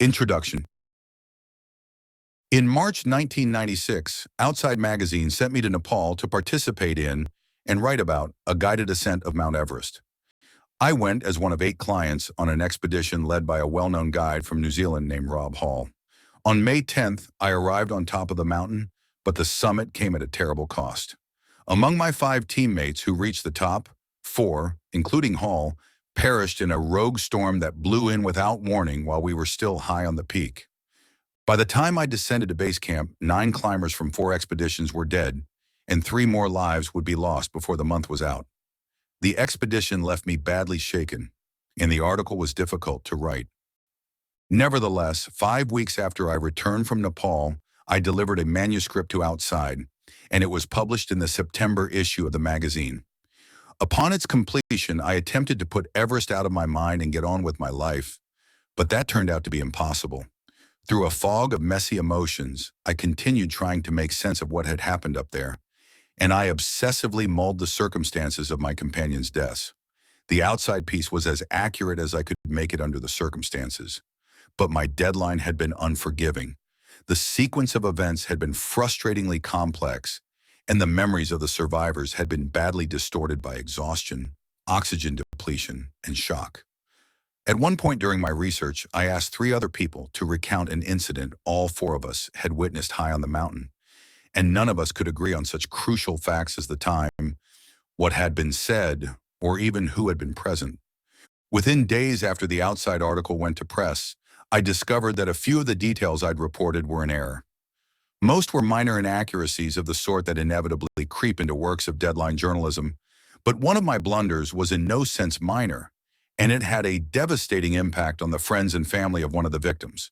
Introduction. In March 1996, Outside Magazine sent me to Nepal to participate in and write about a guided ascent of Mount Everest. I went as one of 8 clients on an expedition led by a well-known guide from New Zealand named Rob Hall. On May 10th, I arrived on top of the mountain, but the summit came at a terrible cost. Among my 5 teammates who reached the top, 4, including Hall, perished in a rogue storm that blew in without warning while we were still high on the peak. By the time I descended to base camp, 9 climbers from 4 expeditions were dead, and 3 more lives would be lost before the month was out. The expedition left me badly shaken, and the article was difficult to write. Nevertheless, 5 weeks after I returned from Nepal, I delivered a manuscript to Outside, and it was published in the September issue of the magazine. Upon its completion, I attempted to put Everest out of my mind and get on with my life, but that turned out to be impossible. Through a fog of messy emotions, I continued trying to make sense of what had happened up there, and I obsessively mulled the circumstances of my companions' deaths. The Outside piece was as accurate as I could make it under the circumstances, but my deadline had been unforgiving. The sequence of events had been frustratingly complex, and the memories of the survivors had been badly distorted by exhaustion, oxygen depletion, and shock. At one point during my research, I asked 3 other people to recount an incident all 4 of us had witnessed high on the mountain, and none of us could agree on such crucial facts as the time, what had been said, or even who had been present. Within days after the Outside article went to press, I discovered that a few of the details I'd reported were in error. Most were minor inaccuracies of the sort that inevitably creep into works of deadline journalism, but one of my blunders was in no sense minor, and it had a devastating impact on the friends and family of one of the victims.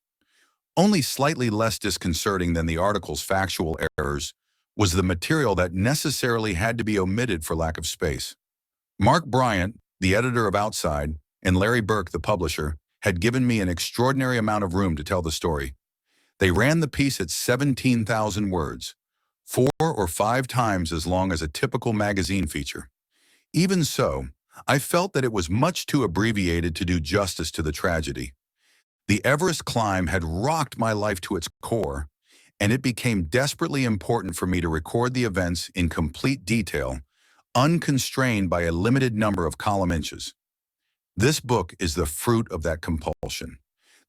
Only slightly less disconcerting than the article's factual errors was the material that necessarily had to be omitted for lack of space. Mark Bryant, the editor of Outside, and Larry Burke, the publisher, had given me an extraordinary amount of room to tell the story. They ran the piece at 17,000 words, 4 or 5 times as long as a typical magazine feature. Even so, I felt that it was much too abbreviated to do justice to the tragedy. The Everest climb had rocked my life to its core, and it became desperately important for me to record the events in complete detail, unconstrained by a limited number of column inches. This book is the fruit of that compulsion.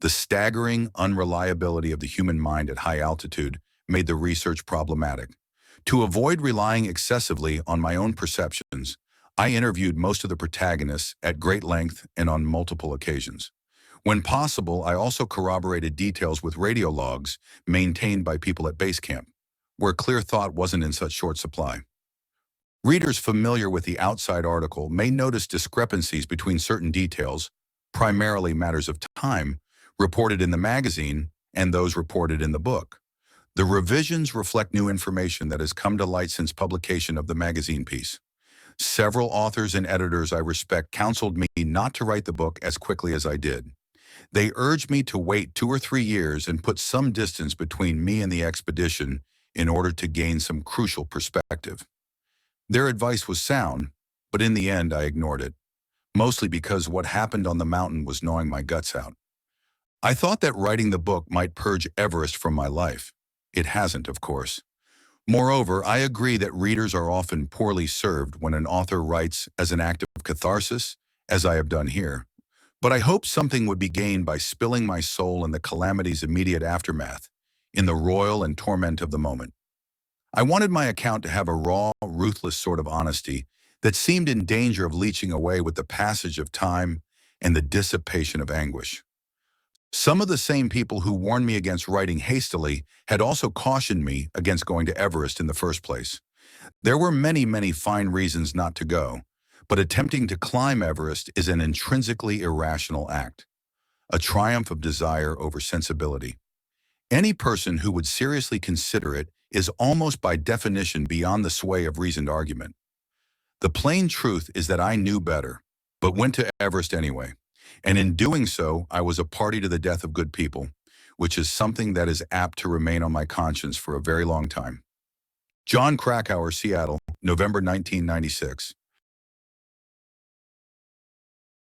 The staggering unreliability of the human mind at high altitude made the research problematic. To avoid relying excessively on my own perceptions, I interviewed most of the protagonists at great length and on multiple occasions. When possible, I also corroborated details with radio logs maintained by people at base camp, where clear thought wasn't in such short supply. Readers familiar with the Outside article may notice discrepancies between certain details, primarily matters of time, reported in the magazine and those reported in the book. The revisions reflect new information that has come to light since publication of the magazine piece. Several authors and editors I respect counseled me not to write the book as quickly as I did. They urged me to wait 2 or 3 years and put some distance between me and the expedition in order to gain some crucial perspective. Their advice was sound, but in the end I ignored it, mostly because what happened on the mountain was gnawing my guts out. I thought that writing the book might purge Everest from my life. It hasn't, of course. Moreover, I agree that readers are often poorly served when an author writes as an act of catharsis, as I have done here. But I hope something would be gained by spilling my soul in the calamity's immediate aftermath, in the roil and torment of the moment. I wanted my account to have a raw, ruthless sort of honesty that seemed in danger of leaching away with the passage of time and the dissipation of anguish. Some of the same people who warned me against writing hastily had also cautioned me against going to Everest in the first place. There were many, many fine reasons not to go, but attempting to climb Everest is an intrinsically irrational act, a triumph of desire over sensibility. Any person who would seriously consider it is almost by definition beyond the sway of reasoned argument. The plain truth is that I knew better, but went to Everest anyway. And in doing so, I was a party to the death of good people, which is something that is apt to remain on my conscience for a very long time. John Krakauer, Seattle, November 1996.